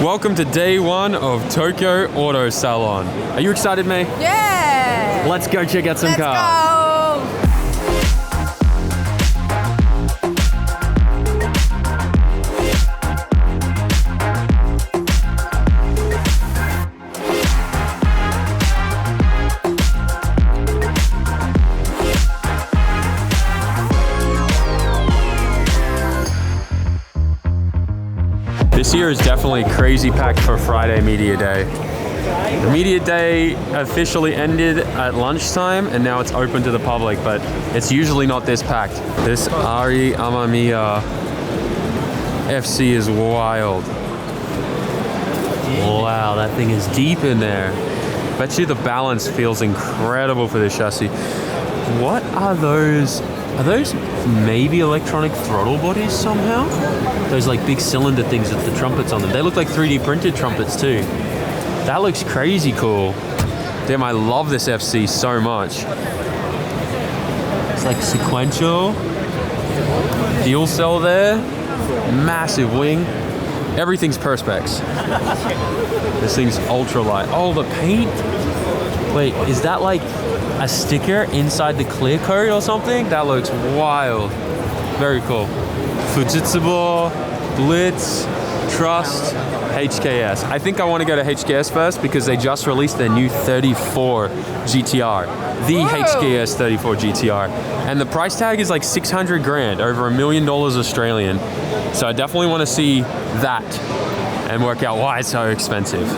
Welcome to day one of Tokyo Auto Salon. Are you excited, May? Yeah! Let's go check out some cars. Let's go! This year is definitely crazy packed for Friday Media Day. The Media Day officially ended at lunchtime and now it's open to the public, but it's usually not this packed. This Ari Amamiya FC is wild. Wow, that thing is deep in there. Bet you the balance feels incredible for this chassis. What are those? Are those maybe electronic throttle bodies somehow? Those like big cylinder things with the trumpets on them. They look like 3D printed trumpets too. That looks crazy cool. Damn, I love this FC so much. It's like sequential. Fuel cell there. Massive wing. Everything's Perspex. This thing's ultra light. Oh, the paint. Wait, is that like a sticker inside the clear coat or something? That looks wild. Very cool. Fujitsu, Blitz, Trust, HKS. I think I want to go to HKS first because they just released their new 34 GTR. The HKS 34 GTR. And the price tag is like 600 grand, over $1 million Australian. So I definitely want to see that and work out why it's so expensive.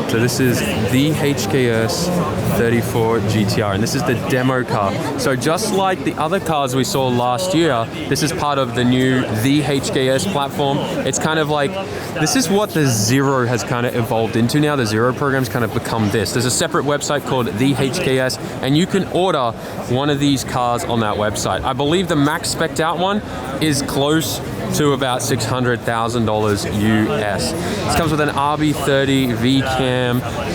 So this is the HKS 34 GTR, and this is the demo car. So just like the other cars we saw last year, this is part of the new the HKS platform. It's kind of like, this is what the Zero has kind of evolved into now. The Zero program's kind of become this. There's a separate website called the HKS, and you can order one of these cars on that website. I believe the max spec'd out one is close to about $600,000 US. This comes with an RB30 V-Cam.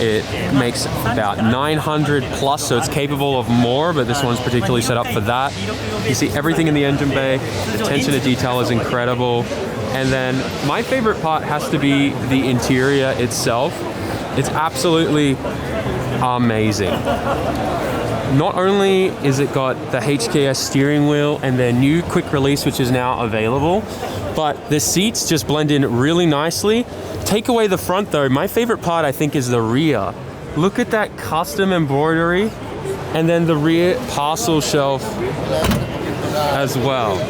It makes about 900 plus, so it's capable of more, but this one's particularly set up for that. You see everything in the engine bay. The attention to detail is incredible. And then my favorite part has to be the interior itself. It's absolutely amazing. Not only is it got the HKS steering wheel and their new quick release, which is now available, but the seats just blend in really nicely. Take away the front though, my favorite part I think is the rear. Look at that custom embroidery, and then the rear parcel shelf as well.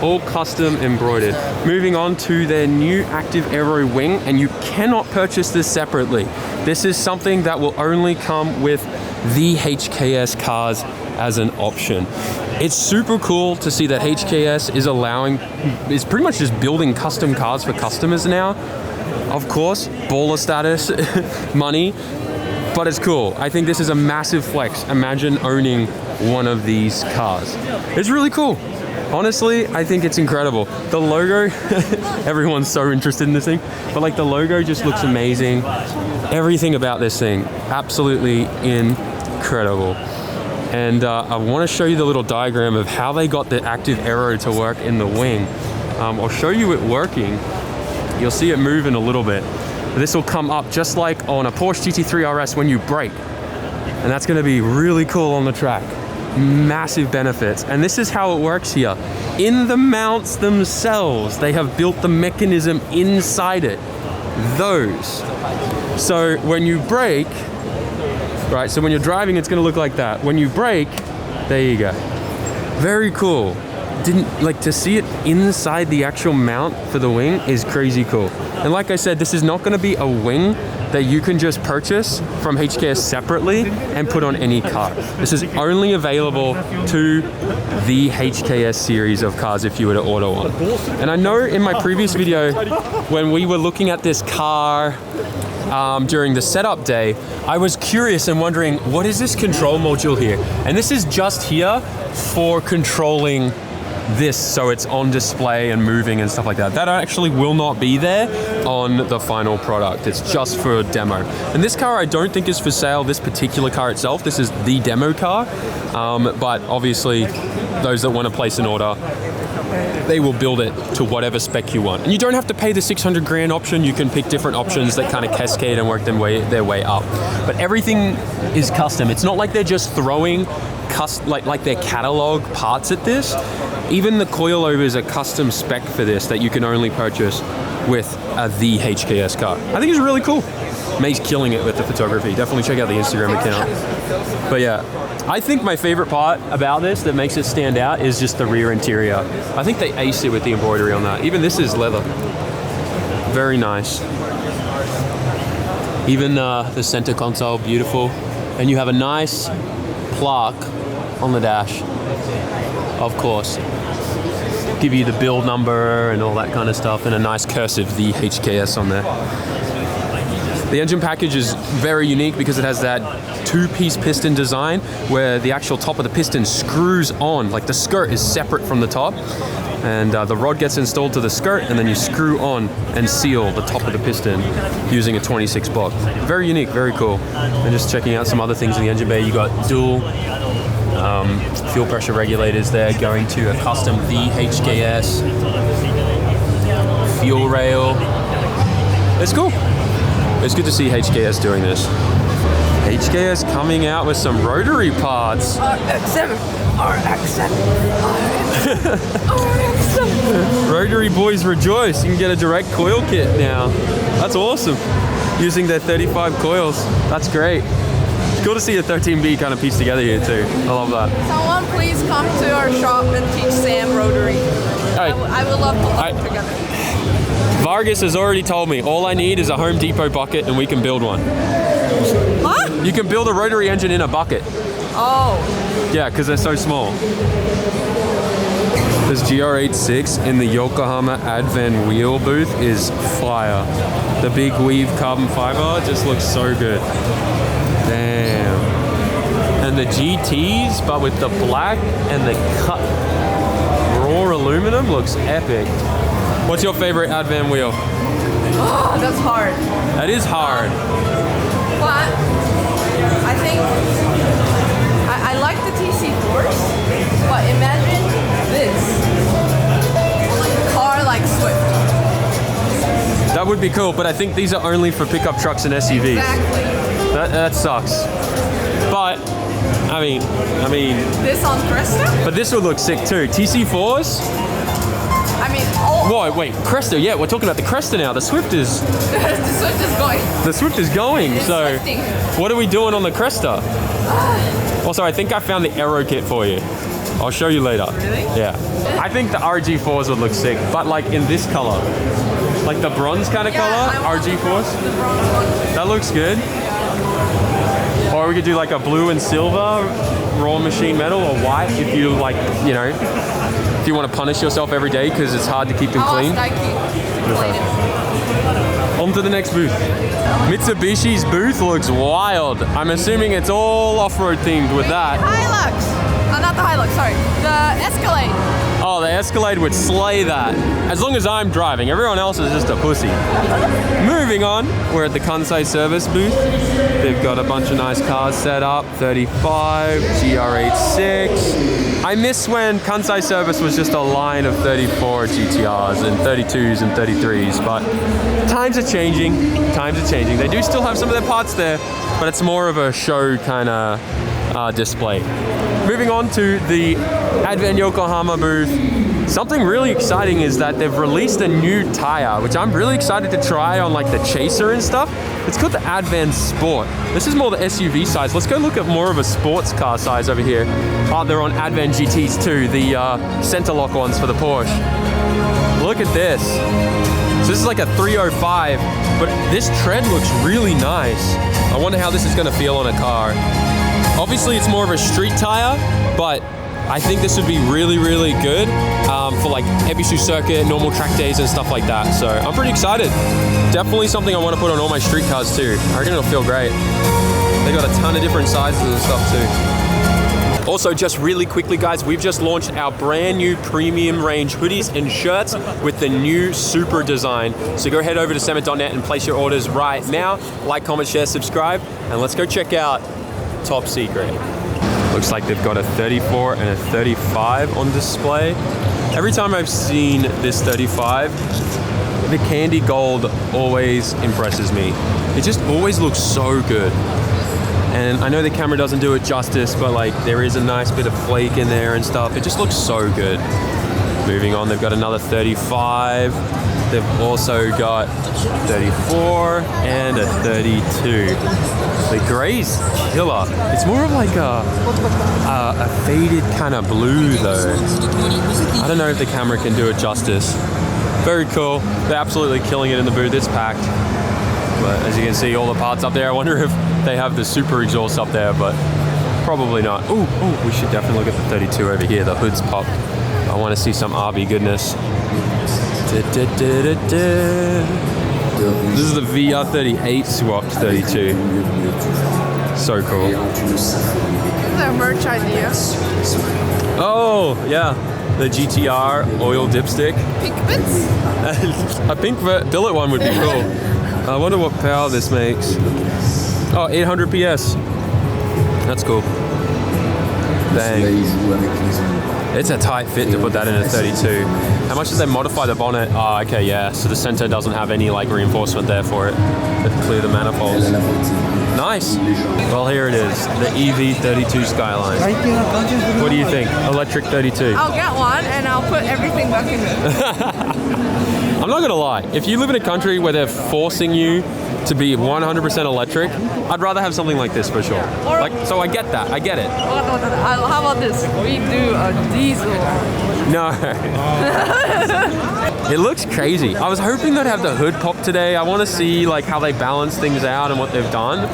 All custom embroidered. Moving on to their new active aero wing, and you cannot purchase this separately. This is something that will only come with the HKS cars as an option. It's super cool to see that HKS is pretty much just building custom cars for customers now. Of course, baller status, money, but it's cool. I think this is a massive flex. Imagine owning one of these cars. It's really cool. Honestly, I think it's incredible. The logo, everyone's so interested in this thing, but like the logo just looks amazing. Everything about this thing, absolutely incredible. And I want to show you the little diagram of how they got the active aero to work in the wing. I'll show you it working. You'll see it moving a little bit. This will come up just like on a Porsche GT3 RS when you brake. And that's going to be really cool on the track. Massive benefits. And this is how it works here. In the mounts themselves, they have built the mechanism inside it. Those. So when you brake, right, so when you're driving, it's gonna look like that. When you brake, there you go. Very cool. To see it inside the actual mount for the wing is crazy cool. And like I said, this is not gonna be a wing that you can just purchase from HKS separately and put on any car. This is only available to the HKS series of cars if you were to order one. And I know in my previous video, when we were looking at this car during the setup day, I was curious and wondering, what is this control module here? And this is just here for controlling this so it's on display and moving and stuff like that. That actually will not be there on the final product. It's just for a demo. And this car I don't think is for sale, this particular car itself. This is the demo car. But obviously, those that want to place an order, they will build it to whatever spec you want. And you don't have to pay the 600 grand option. You can pick different options that kind of cascade and work their way up. But everything is custom. It's not like they're just throwing like their catalog parts at this. Even the coilover is a custom spec for this that you can only purchase with the HKS car. I think it's really cool. May's killing it with the photography. Definitely check out the Instagram account. But yeah, I think my favorite part about this that makes it stand out is just the rear interior. I think they aced it with the embroidery on that. Even this is leather. Very nice. Even the center console, beautiful. And you have a nice plaque on the dash, of course. Give you the build number and all that kind of stuff, and a nice cursive, the HKS on there. The engine package is very unique because it has that two-piece piston design where the actual top of the piston screws on, like the skirt is separate from the top, and the rod gets installed to the skirt, and then you screw on and seal the top of the piston using a 26 block. Very unique, very cool. And just checking out some other things in the engine bay, you got dual fuel pressure regulators there going to a custom VHKS fuel rail. It's cool. It's good to see HKS doing this. HKS coming out with some rotary parts. RX-7, RX-7, RX-7. Rotary boys rejoice. You can get a direct coil kit now. That's awesome. Using their 35 coils. That's great. It's cool to see a 13B kind of piece together here too. I love that. Someone please come to our shop and teach Sam rotary. Hey, I would love to learn together. Vargas has already told me all I need is a Home Depot bucket and we can build one. Huh? You can build a rotary engine in a bucket. Oh. Yeah, because they're so small. This GR86 in the Yokohama Advan wheel booth is fire. The big weave carbon fiber just looks so good. Damn. And the GTs, but with the black and the cut raw aluminum, looks epic. What's your favorite Advan wheel? Oh, that's hard. That is hard. But I think I like the TC4s, but imagine this. Like a car like Swift. That would be cool, but I think these are only for pickup trucks and SUVs. Exactly. That sucks. But I mean This on Cresta? but this would look sick too. TC4s? I mean, oh. Whoa, wait, Cresta, yeah, we're talking about the Cresta now. The Swift is... The Swift is going. The Swift is going, It's so... swifting. What are we doing on the Cresta? Also, I think I found the aero kit for you. I'll show you later. Really? Yeah. I think the RG4s would look sick, but like in this color. Like the bronze kind of color, RG4s. The bronze one. That looks good. Or we could do like a blue and silver, raw machine metal, or white if you like, you know, if you want to punish yourself every day because it's hard to keep them clean. On to the next booth. Mitsubishi's booth looks wild. I'm assuming it's all off-road themed with that. Hilux. Not the Hilux, sorry. The Escalade. Oh, the Escalade would slay that. As long as I'm driving, everyone else is just a pussy. Moving on, we're at the Kansai service booth. They've got a bunch of nice cars set up. 35, GR86. I miss when Kansai service was just a line of 34 GTRs and 32s and 33s, but times are changing. Times are changing. They do still have some of their parts there, but it's more of a show kind of display. Moving on to the Advan Yokohama booth. Something really exciting is that they've released a new tire, which I'm really excited to try on like the Chaser and stuff. It's called the Advan Sport. This is more the SUV size. Let's go look at more of a sports car size over here. Oh, they're on Advan GTs too, the center lock ones for the Porsche. Look at this. So this is like a 305, but this tread looks really nice. I wonder how this is gonna feel on a car. Obviously it's more of a street tire, but I think this would be really, really good for like Ebisu circuit, normal track days and stuff like that. So I'm pretty excited. Definitely something I want to put on all my street cars too. I reckon it'll feel great. They got a ton of different sizes and stuff too. Also, just really quickly, guys, we've just launched our brand new premium range hoodies and shirts with the new Super design. So go head over to SAMMIT.net and place your orders right now. Like, comment, share, subscribe, and let's go check out Top Secret. Looks like they've got a 34 and a 35 on display. Every time I've seen this 35, the candy gold always impresses me. It just always looks so good. And I know the camera doesn't do it justice, but like there is a nice bit of flake in there and stuff. It just looks so good. Moving on, they've got another 35. They've also got 34 and a 32. The gray's killer. It's more of like a faded kind of blue though. I don't know if the camera can do it justice. Very cool. They're absolutely killing it in the booth. It's packed. But as you can see, all the parts up there. I wonder if they have the super exhaust up there, but probably not. Ooh, we should definitely look at the 32 over here. The hood's popped. I want to see some RB goodness. This is the VR38 swapped 32. So cool. This is a merch idea. Oh, yeah. The GTR oil dipstick. Pink bits? A pink billet one would be cool. I wonder what power this makes. Oh, 800 PS. That's cool. Dang. It's a tight fit to put that in a 32. How much did they modify the bonnet? Oh, okay, yeah. So the center doesn't have any like reinforcement there for it. They've cleared the manifolds. Nice. Well, here it is, the EV32 Skyline. What do you think? Electric 32. I'll get one and I'll put everything back in it. I'm not gonna lie. If you live in a country where they're forcing you to be 100% electric, I'd rather have something like this for sure. Like, so I get that. I get it. How about this? We do a diesel. No. It looks crazy. I was hoping they'd have the hood pop today. I want to see like how they balance things out and what they've done.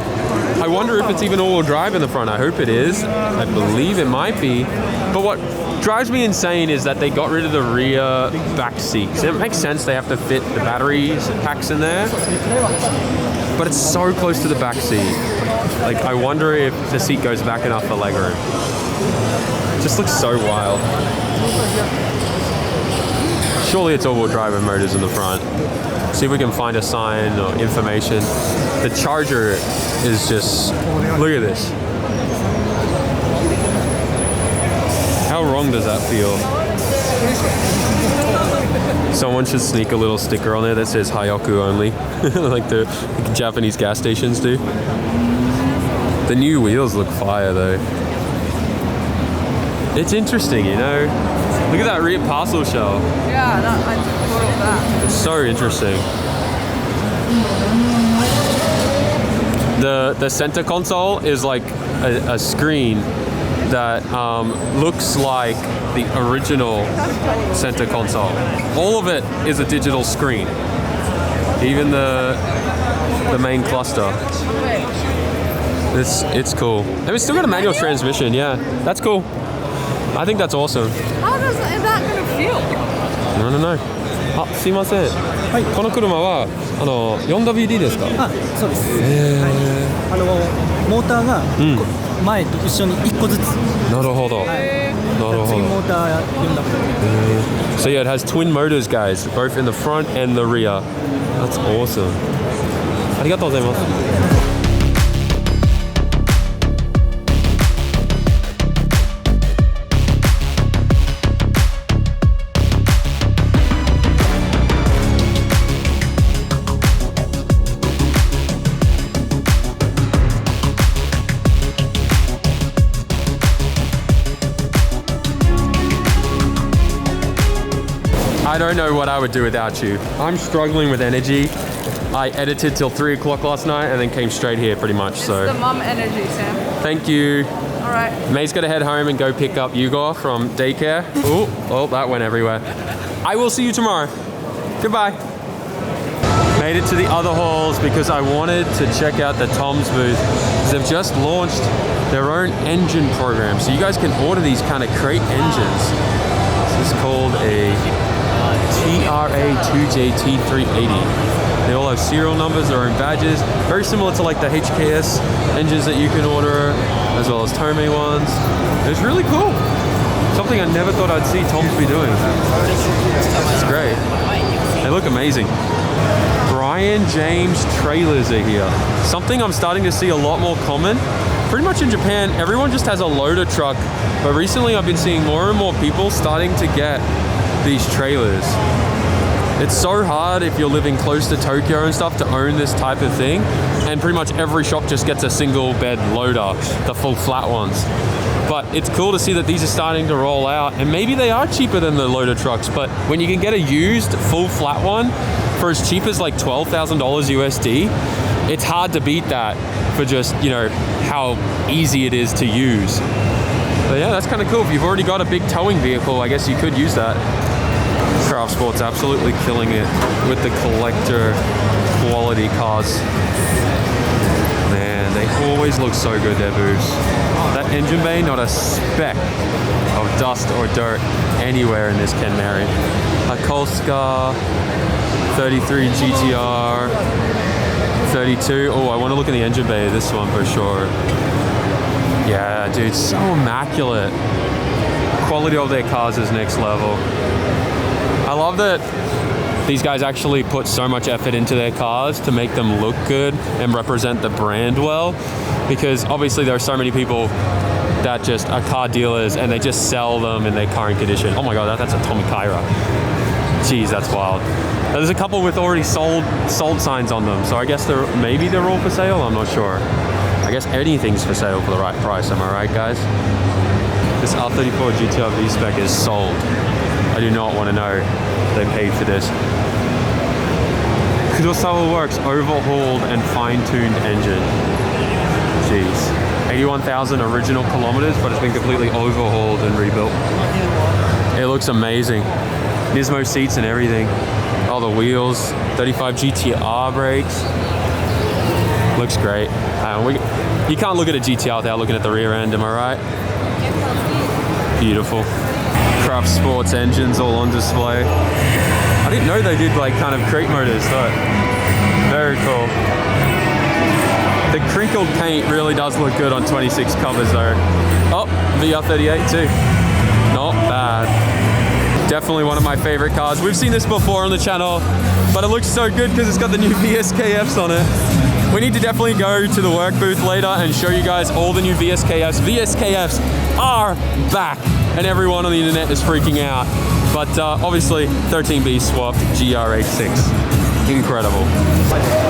I wonder if it's even all-wheel drive in the front. I hope it is. I believe it might be. But what drives me insane is that they got rid of the rear back seats. It makes sense they have to fit the batteries packs in there, but it's so close to the back seat. Like, I wonder if the seat goes back enough for legroom. It just looks so wild. Surely it's all-wheel drive and motors in the front. See if we can find a sign or information. The charger is just, look at this. How wrong does that feel? Someone should sneak a little sticker on there that says Hayaku only, like the Japanese gas stations do. The new wheels look fire though. It's interesting, you know? Look at that rear parcel shell. Yeah, I took a photo of that. It's so interesting. The center console is like a screen that looks like the original center console. All of it is a digital screen. Even the main cluster. It's cool. And it's still got a manual transmission, yeah. That's cool. I think that's awesome. How is that going to feel? I don't know. あ、すいません。はい、この車は4WD ですか？あ、そうです。モーターが前と一緒に1個ずつ。なるほど。なるほど。ツインモーター4WD。So yeah, it has twin motors, guys, both in the front and the rear. That's awesome. ありがとうございます。I don't know what I would do without you. I'm struggling with energy. I edited till 3 o'clock last night and then came straight here pretty much. It's the mom energy, Sam. Thank you. All right. May's got to head home and go pick up Hugo from daycare. Oh, that went everywhere. I will see you tomorrow. Goodbye. Made it to the other halls because I wanted to check out the Tom's booth. They've just launched their own engine program. So you guys can order these kind of crate engines. This is called a TRA2JT380. They all have serial numbers, their own badges. Very similar to like the HKS engines that you can order, as well as Tomei ones. It's really cool. Something I never thought I'd see Tom's be doing. It's great. They look amazing. Brian James trailers are here. Something I'm starting to see a lot more common. Pretty much in Japan, everyone just has a loader truck, but recently I've been seeing more and more people starting to get these trailers. It's so hard if you're living close to Tokyo and stuff to own this type of thing, and pretty much every shop just gets a single bed loader, the full flat ones. But it's cool to see that these are starting to roll out, and maybe they are cheaper than the loader trucks, but when you can get a used full flat one for as cheap as like $12,000 USD, it's hard to beat that for just, you know, how easy it is to use. But yeah, that's kind of cool. If you've already got a big towing vehicle, I guess you could use that. Craft Sports absolutely killing it with the collector quality cars. Man, they always look so good, their booths. That engine bay, not a speck of dust or dirt anywhere in this Ken Mary. A Kolska 33 GTR 32. Oh, I want to look in the engine bay of this one for sure. Yeah, dude, so immaculate. Quality of their cars is next level. I love that these guys actually put so much effort into their cars to make them look good and represent the brand well, because obviously there are so many people that just are car dealers and they just sell them in their current condition. Oh my god, that's a Tommy Kaira. Jeez, that's wild. There's a couple with already sold signs on them, so I guess maybe they're all for sale. I'm not sure. I guess anything's for sale for the right price. Am I right, guys? This R34 GTR V-Spec is sold. I do not want to know they paid for this. Kurosawa Works overhauled and fine-tuned engine. Jeez. 81,000 original kilometers, but it's been completely overhauled and rebuilt. It looks amazing. Nismo seats and everything. Oh, the wheels. 35 GTR brakes. Looks great. You can't look at a GTR without looking at the rear end, am I right? Beautiful. Craft Sports engines all on display. I didn't know they did like kind of crate motors, but very cool. The crinkled paint really does look good on 26 covers though. Oh, VR38 too. Not bad. Definitely one of my favorite cars. We've seen this before on the channel, but it looks so good because it's got the new VSKFs on it. We need to definitely go to the work booth later and show you guys all the new VSKFs. VSKFs are back, and everyone on the internet is freaking out. But obviously, 13B swapped GR86. Incredible.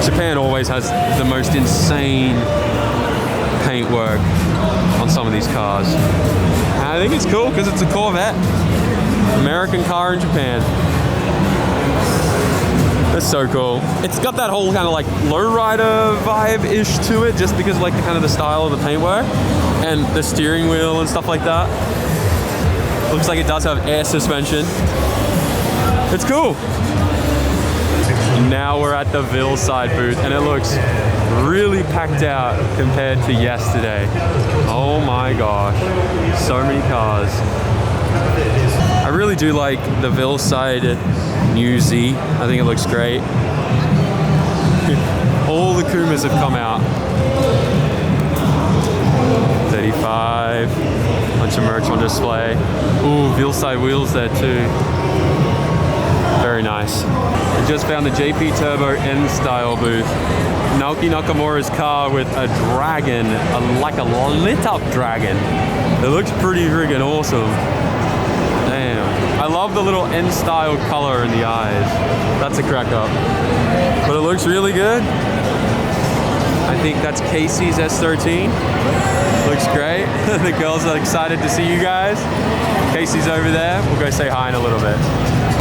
Japan always has the most insane paintwork on some of these cars. And I think it's cool because it's a Corvette. American car in Japan. That's so cool. It's got that whole kind of like lowrider vibe-ish to it, just because of like the kind of the style of the paintwork and the steering wheel and stuff like that. Looks like it does have air suspension. It's cool. Now we're at the Veilside booth and it looks really packed out compared to yesterday. Oh my gosh, so many cars. I really do like the Veilside New Z. I think it looks great. All the Kumas have come out. 35, bunch of merch on display. Ooh, Veilside wheels there too. Very nice. I just found the JP Turbo N-Style booth. Naoki Nakamura's car with a dragon, like a lit up dragon. It looks pretty friggin' awesome. Damn. I love the little N-Style color in the eyes. That's a crack up. But it looks really good. I think that's Casey's S13. Looks great. The girls are excited to see you guys. Casey's over there. We'll go say hi in a little bit.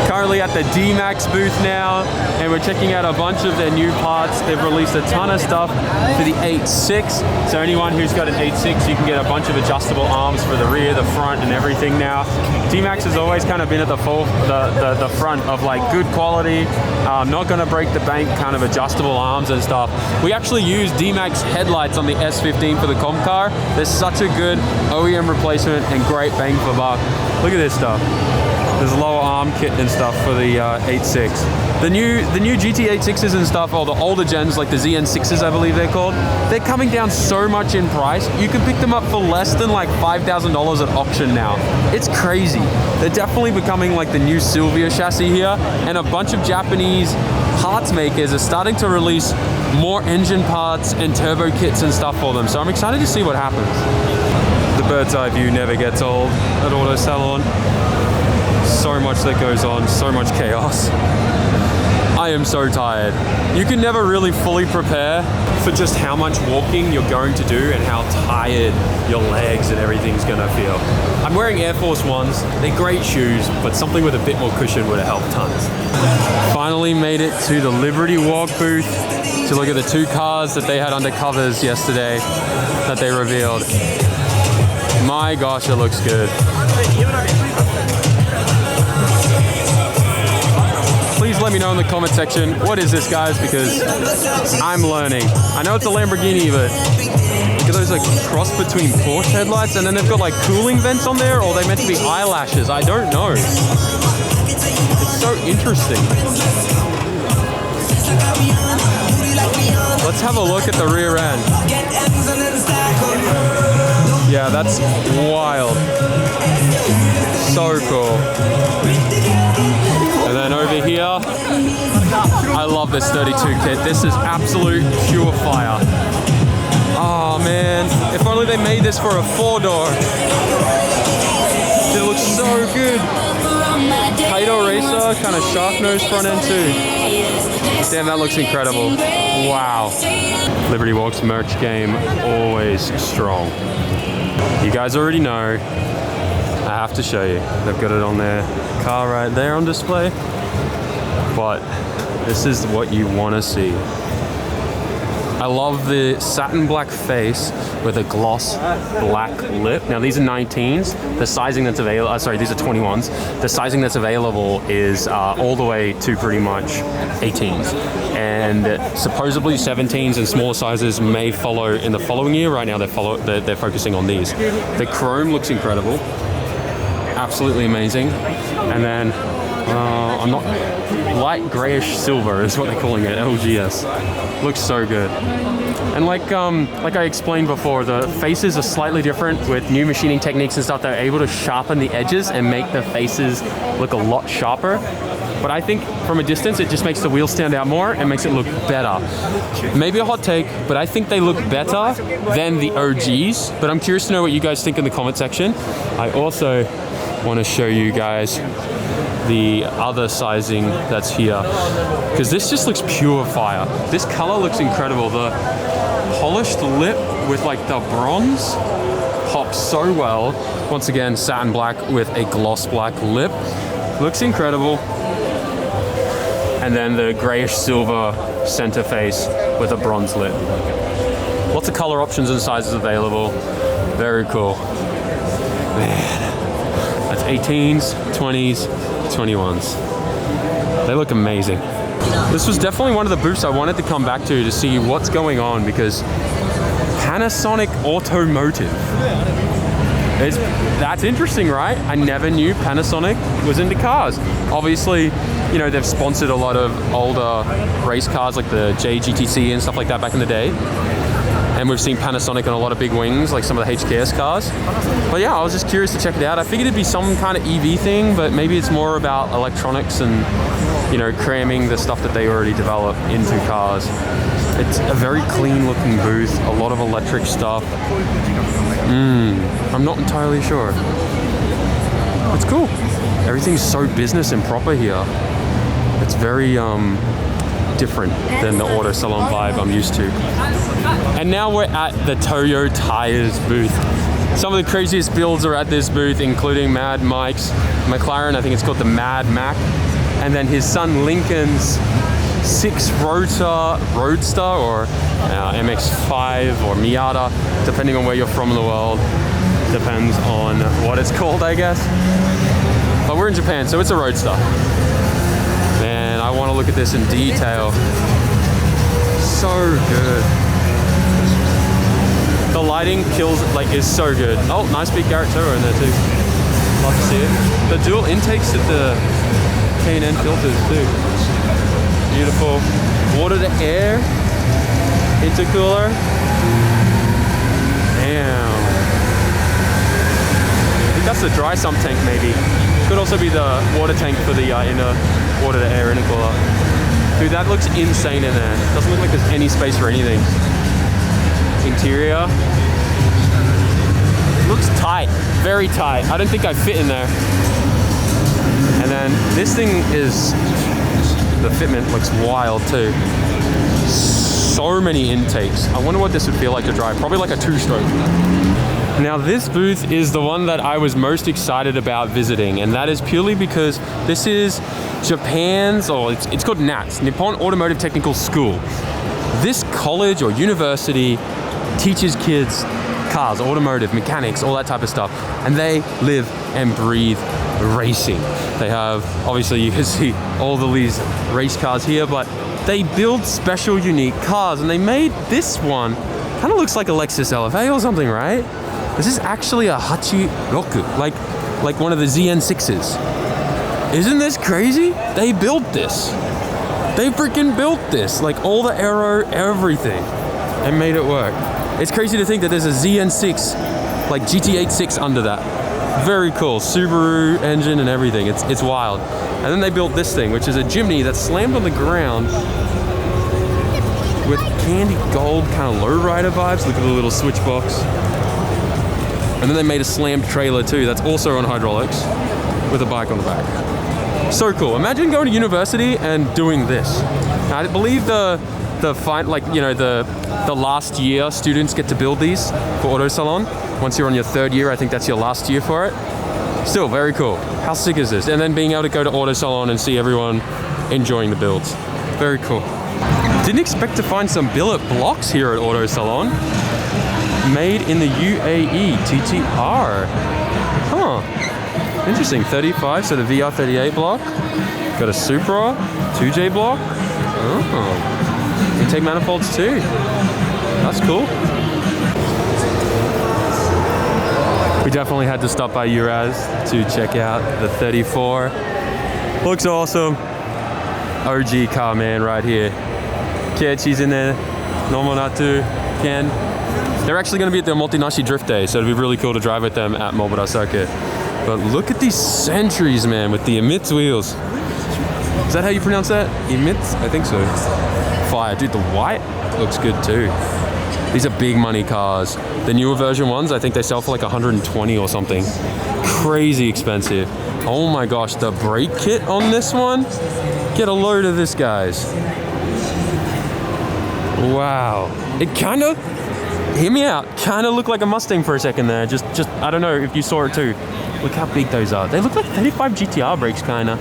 Currently at the D-Max booth now, and we're checking out a bunch of their new parts. They've released a ton of stuff for the 8.6. So anyone who's got an 8.6, you can get a bunch of adjustable arms for the rear, the front, and everything now. D-Max has always kind of been at the front of like good quality, not gonna break the bank kind of adjustable arms and stuff. We actually use D-Max headlights on the S15 for the comp car. There's such a good OEM replacement and great bang for buck. Look at this stuff. There's a lower arm kit and stuff for the 8.6. The new GT86s and stuff, or the older gens like the ZN6s, I believe they're called, they're coming down so much in price. You can pick them up for less than like $5,000 at auction now. It's crazy. They're definitely becoming like the new Silvia chassis here, and a bunch of Japanese parts makers are starting to release more engine parts and turbo kits and stuff for them. So I'm excited to see what happens. The bird's eye view never gets old at Auto Salon. So much that goes on, so much chaos. I am so tired. You can never really fully prepare for just how much walking you're going to do and how tired your legs and everything's gonna feel. I'm wearing Air Force Ones. They're great shoes, but something with a bit more cushion would have helped tons. Finally made it to the Liberty Walk booth to look at the two cars that they had under covers yesterday that they revealed. My gosh, it looks good. Please let me know in the comment section, what is this, guys, because I'm learning. I know it's a Lamborghini, but look at those like cross between Porsche headlights, and then they've got like cooling vents on there, or they meant to be eyelashes. I don't know. It's so interesting. Let's have a look at the rear end. Yeah, that's wild. So cool. And then over here, I love this 32 kit. This is absolute pure fire. Oh man, if only they made this for a 4-door. It looks so good. Kaito Racer, kind of shark nose front end too. Damn, that looks incredible. Wow. Liberty Walk's merch game, always strong. You guys already know. I have to show you. They've got it on their car right there on display. But this is what you want to see. I love the satin black face with a gloss black lip. Now these are 19s. The sizing that's available, sorry, these are 21s. The sizing that's available is all the way to pretty much 18s. And supposedly 17s and smaller sizes may follow in the following year. Right now they're focusing on these. The chrome looks incredible. Absolutely amazing. And then I'm not, light grayish silver is what they're calling it, LGS. Looks so good. And like I explained before, the faces are slightly different with new machining techniques and stuff. They're able to sharpen the edges and make the faces look a lot sharper. But I think from a distance, it just makes the wheels stand out more and makes it look better. Maybe a hot take, but I think they look better than the OGs. But I'm curious to know what you guys think in the comment section. I also want to show you guys the other sizing that's here, because this just looks pure fire. This color looks incredible. The polished lip with like the bronze pops so well. Once again, satin black with a gloss black lip. Looks incredible. And then the grayish silver center face with a bronze lip. Lots of color options and sizes available. Very cool. Man. That's 18s, 20s, 21s. They look amazing. This was definitely one of the booths I wanted to come back to see what's going on, because Panasonic Automotive. That's interesting, right? I never knew Panasonic was into cars. Obviously, you know, they've sponsored a lot of older race cars like the JGTC and stuff like that back in the day. And we've seen Panasonic on a lot of big wings, like some of the HKS cars. But yeah, I was just curious to check it out. I figured it'd be some kind of EV thing, but maybe it's more about electronics and, you know, cramming the stuff that they already develop into cars. It's a very clean looking booth, a lot of electric stuff. I'm not entirely sure. It's cool. Everything's so business and proper here. It's very different than the Auto Salon vibe I'm used to. And now we're at the Toyo Tires booth. Some of the craziest builds are at this booth, including Mad Mike's McLaren, I think it's called the Mad Mac, and then his son Lincoln's 6-rotor Roadster, or MX-5 or Miata, depending on where you're from in the world. Depends on what it's called, I guess. But we're in Japan, so it's a Roadster. Man, I want to look at this in detail. So good. The lighting is so good. Oh, nice big Garrett Toro in there too. Love to see it. The dual intakes at the K&N filters too. Beautiful. Water to air intercooler. Damn. I think that's the dry sump tank maybe. Could also be the water tank for the inner water to air intercooler. Dude, that looks insane in there. Doesn't look like there's any space for anything. Interior. Looks tight, very tight. I don't think I fit in there. And then this thing is, the fitment looks wild too. So many intakes. I wonder what this would feel like to drive. Probably like a 2-stroke. Now this booth is the one that I was most excited about visiting, and that is purely because this is Japan's, or it's called NATS, Nippon Automotive Technical School. This college or university teaches kids cars, automotive, mechanics, all that type of stuff, and they live and breathe racing. They have, obviously you can see all these race cars here, but they build special unique cars, and they made this one, kind of looks like a Lexus LFA or something, right? This is actually a Hachiroku, like one of the ZN6s. Isn't this crazy? They built this. They freaking built this, like all the aero, everything, and made it work. It's crazy to think that there's a ZN6, like GT86 under that. Very cool, Subaru engine and everything. It's wild. And then they built this thing, which is a Jimny that's slammed on the ground with candy gold kind of lowrider vibes. Look at the little switch box. And then they made a slammed trailer too. That's also on hydraulics with a bike on the back. So cool. Imagine going to university and doing this. Now, I believe the last year students get to build these for Auto Salon. Once you're on your 3rd year, I think that's your last year for it. Still very cool. How sick is this? And then being able to go to Auto Salon and see everyone enjoying the builds. Very cool. Didn't expect to find some billet blocks here at Auto Salon. Made in the UAE, TTR. Huh. Interesting, 35, so the VR38 block. Got a Supra, 2J block. Oh. Intake manifolds too. That's cool. We definitely had to stop by Urz to check out the 34. Looks awesome. OG car, man, right here. Keiichi's in there. Nomonatu, Ken. They're actually going to be at the Multinashi Drift Day, so it'd be really cool to drive with them at Mobara Circuit. But look at these Sentries, man, with the Emits wheels. Is that how you pronounce that? Emits? I think so. Fire. Dude, the white looks good too. These are big money cars. The newer version ones, I think they sell for like 120 or something. Crazy expensive. Oh my gosh, the brake kit on this one? Get a load of this, guys. Wow. It kind of, hear me out, kind of looked like a Mustang for a second there. Just I don't know if you saw it too. Look how big those are. They look like 35 GTR brakes, kind of.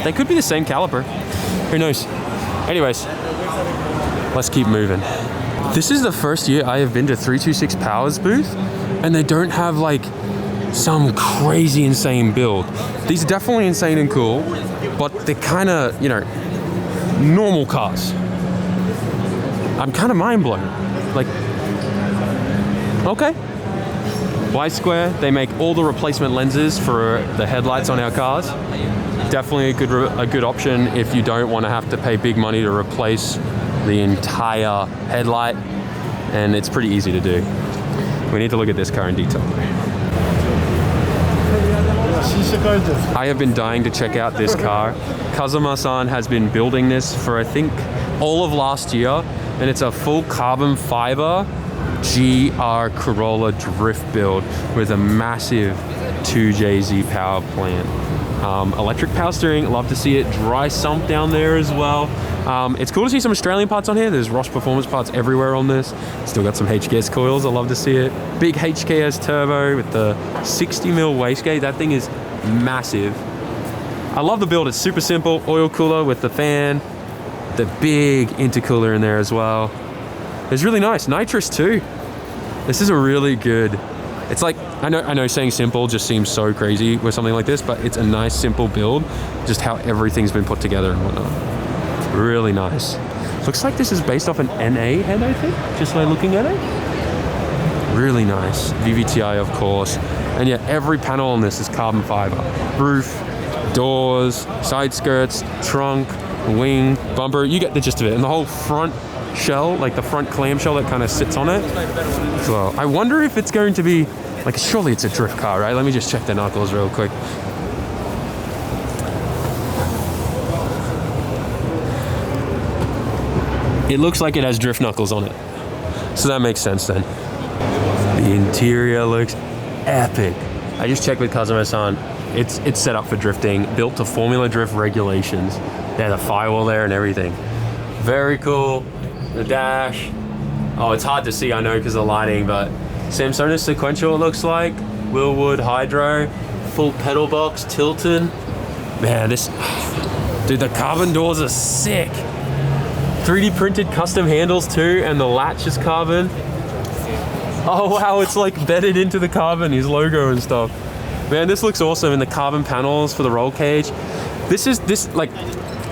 They could be the same caliper. Who knows? Anyways, let's keep moving. This is the first year I have been to 326 Power's booth, and they don't have like some crazy insane build. These are definitely insane and cool, but they're kind of, you know, normal cars. I'm kind of mind blown. Like, okay. Y Square, they make all the replacement lenses for the headlights on our cars. Definitely a good option if you don't want to have to pay big money to replace the entire headlight, and it's pretty easy to do. We need to look at this car in detail. I have been dying to check out this car. Kazuma-san has been building this for I think all of last year, and it's a full carbon fiber GR Corolla drift build with a massive 2JZ power plant. Electric power steering, love to see it. Dry sump down there as well. It's cool to see some Australian parts on here. There's Ross Performance parts everywhere on this. Still got some HKS coils, I love to see it. Big HKS turbo with the 60mm wastegate. That thing is massive. I love the build, it's super simple. Oil cooler with the fan, the big intercooler in there as well. It's really nice. Nitrous too. This is a really good, it's like, I know saying simple just seems so crazy with something like this, but it's a nice simple build, just how everything's been put together and whatnot. Really nice. Looks like this is based off an NA head, I think, just by looking at it. Really nice. VVTi, of course. And yeah, every panel on this is carbon fiber. Roof, doors, side skirts, trunk, wing, bumper. You get the gist of it. And the whole front shell, like the front clamshell that kind of sits on it as well. I wonder if it's going to be, like, surely it's a drift car, right? Let me just check the knuckles real quick. It looks like it has drift knuckles on it. So that makes sense then. The interior looks epic. I just checked with Kazuma-san. It's set up for drifting, built to Formula Drift regulations. They have a firewall there and everything. Very cool. The dash. Oh, it's hard to see, I know, because of the lighting, but Samsonite sequential it looks like. Willwood Hydro. Full pedal box, tilted. Man, this... Dude, the carbon doors are sick. 3D printed custom handles too, and the latch is carbon. Oh wow, it's like bedded into the carbon, his logo and stuff. Man, this looks awesome. And the carbon panels for the roll cage. Like,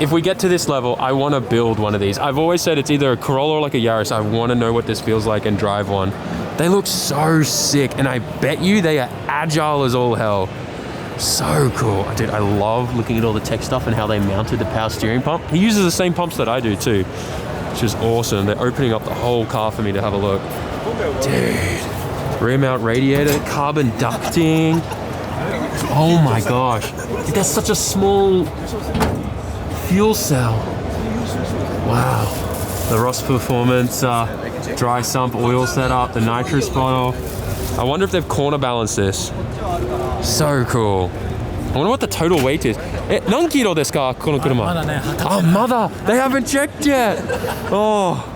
if we get to this level, I want to build one of these. I've always said it's either a Corolla or like a Yaris. I want to know what this feels like and drive one. They look so sick, and I bet you they are agile as all hell. So cool. Dude, I love looking at all the tech stuff and how they mounted the power steering pump. He uses the same pumps that I do too, which is awesome. They're opening up the whole car for me to have a look. Dude, rear mount radiator, carbon ducting. Oh my gosh. Dude, that's such a small fuel cell. Wow. The Ross Performance dry sump oil setup, the nitrous bottle. I wonder if they've corner balanced this. So cool. I wonder what the total weight is. Nan kilo desu ka, kono kuruma? Oh, mother! They haven't checked yet! Oh.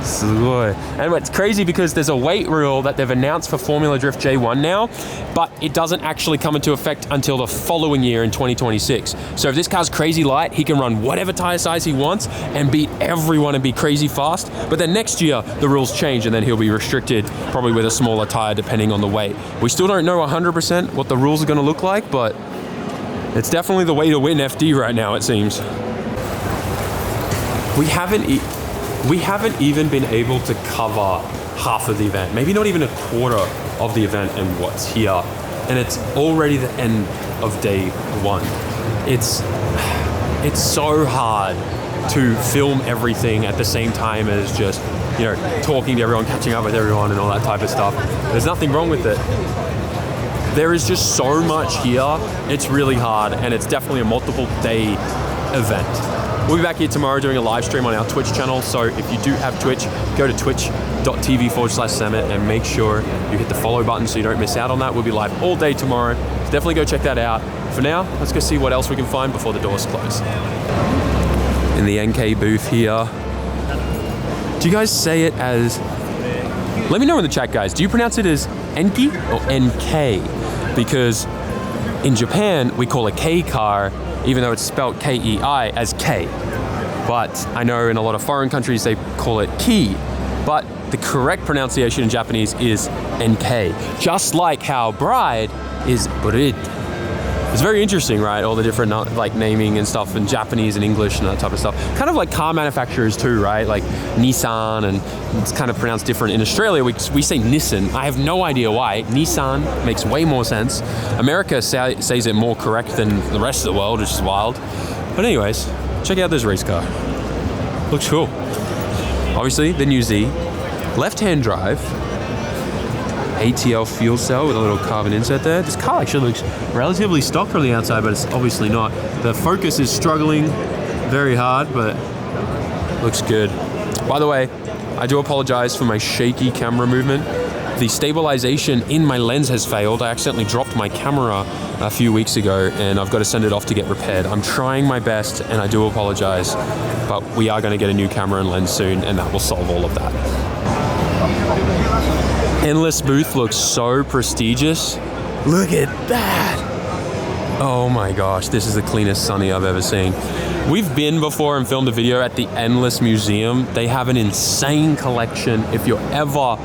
Sugoi. And it's crazy because there's a weight rule that they've announced for Formula Drift J1 now, but it doesn't actually come into effect until the following year in 2026. So if this car's crazy light, he can run whatever tire size he wants and beat everyone and be crazy fast. But then next year, the rules change and then he'll be restricted, probably with a smaller tire depending on the weight. We still don't know 100% what the rules are going to look like, but it's definitely the way to win FD right now, it seems. We haven't even been able to cover half of the event, maybe not even a quarter of the event and what's here. And it's already the end of day one. It's so hard to film everything at the same time as just, you know, talking to everyone, catching up with everyone and all that type of stuff. There's nothing wrong with it. There is just so much here. It's really hard, and it's definitely a multiple day event. We'll be back here tomorrow doing a live stream on our Twitch channel. So if you do have Twitch, go to twitch.tv/SAMMIT and make sure you hit the follow button so you don't miss out on that. We'll be live all day tomorrow. So definitely go check that out. For now, let's go see what else we can find before the doors close. In the NK booth here. Do you guys say it as... Let me know in the chat, guys. Do you pronounce it as Enki or NK? Because in Japan, we call a K car, even though it's spelled K-E-I, as K. But I know in a lot of foreign countries they call it Ki. But the correct pronunciation in Japanese is NK. Just like how bride is Brid. It's very interesting, right? All the different like naming and stuff in Japanese and English and that type of stuff. Kind of like car manufacturers too, right? Like Nissan, and it's kind of pronounced different. In Australia, we say Nissan. I have no idea why. Nissan makes way more sense. America says it more correct than the rest of the world, which is wild. But anyways, check out this race car. Looks cool. Obviously, the new Z. Left-hand drive. ATL fuel cell with a little carbon insert there. This car actually looks relatively stock from the outside, but it's obviously not. The focus is struggling very hard, but looks good. By the way, I do apologize for my shaky camera movement. The stabilization in my lens has failed. I accidentally dropped my camera a few weeks ago and I've got to send it off to get repaired. I'm trying my best and I do apologize, but we are going to get a new camera and lens soon and that will solve all of that. Endless booth looks so prestigious. Look at that. Oh my gosh, this is the cleanest Sunny I've ever seen. We've been before and filmed a video at the Endless Museum. They have an insane collection. If you're ever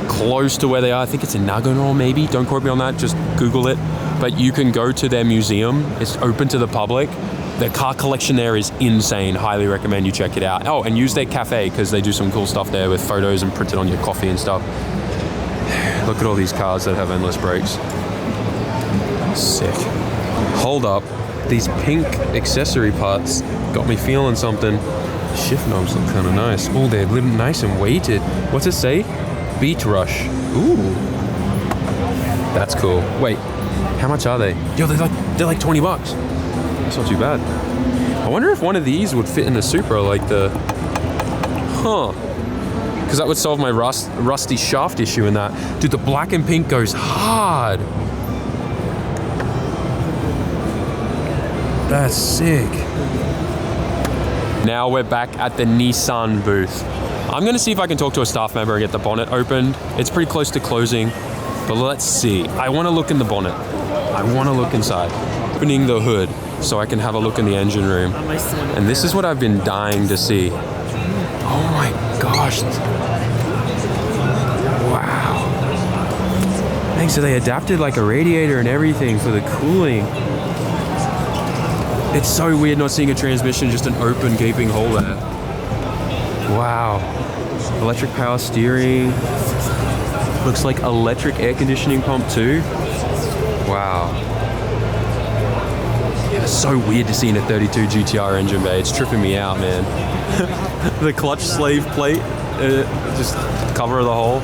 close to where they are, I think it's in Nagano maybe, don't quote me on that, just Google it. But you can go to their museum, it's open to the public. Their car collection there is insane. Highly recommend you check it out. Oh, and use their cafe because they do some cool stuff there with photos and printed on your coffee and stuff. Look at all these cars that have endless brakes. Sick. Hold up. these pink accessory parts got me feeling something. Shift knobs look kind of nice. Oh, they're nice and weighted. What's it say? Beach Rush. Ooh. That's cool. Wait, how much are they? Yo, they're like 20 bucks. That's not too bad. I wonder if one of these would fit in the Supra, like the... Huh. Because that would solve my rusty shaft issue in that. Dude, the black and pink goes hard. That's sick. Now we're back at the Nissan booth. I'm gonna see if I can talk to a staff member and get the bonnet opened. It's pretty close to closing, but let's see. I wanna look in the bonnet. I wanna look inside. Opening the hood so I can have a look in the engine room. And this is what I've been dying to see. Oh my gosh. Wow. Thanks, so they adapted like a radiator and everything for the cooling. It's so weird not seeing a transmission, just an open gaping hole there. Wow. Electric power steering. Looks like electric air conditioning pump too. Wow. Yeah, it's so weird to see in a 32 GTR engine bay. It's tripping me out, man. The clutch sleeve plate, just cover the hole.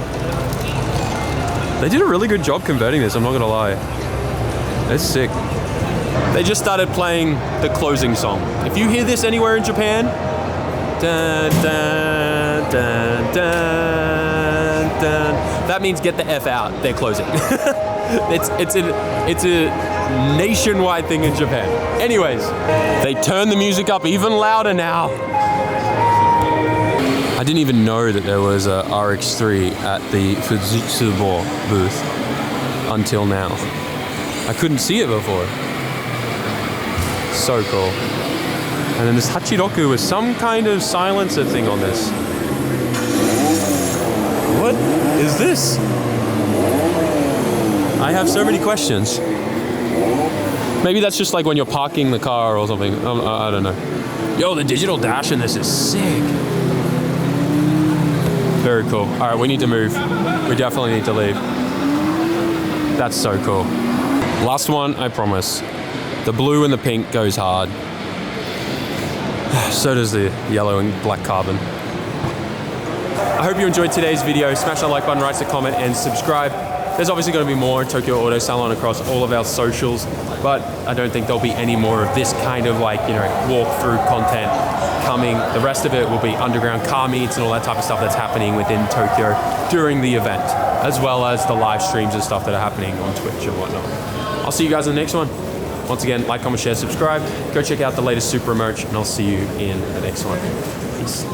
They did a really good job converting this, I'm not gonna lie. It's sick. They just started playing the closing song. If you hear this anywhere in Japan, dun, dun, dun, dun, dun, that means get the F out, they're closing. It's a nationwide thing in Japan. Anyways, they turn the music up even louder now. I didn't even know that there was a RX-3 at the Fujitsu booth until now. I couldn't see it before. So cool. And then this Hachiroku with some kind of silencer thing on this. What is this? I have so many questions. Maybe that's just like when you're parking the car or something. I don't know. Yo, the digital dash in this is sick. Very cool. All right, we need to move. We definitely need to leave. That's so cool. Last one, I promise. The blue and the pink goes hard. So does the yellow and black carbon. I hope you enjoyed today's video. Smash that like button, write a comment, and subscribe. There's obviously going to be more Tokyo Auto Salon across all of our socials, but I don't think there'll be any more of this kind of like, walkthrough content coming. The rest of it will be underground car meets and all that type of stuff that's happening within Tokyo during the event, as well as the live streams and stuff that are happening on Twitch and whatnot. I'll see you guys in the next one. Once again, like, comment, share, subscribe. Go check out the latest Supra merch, and I'll see you in the next one. Peace.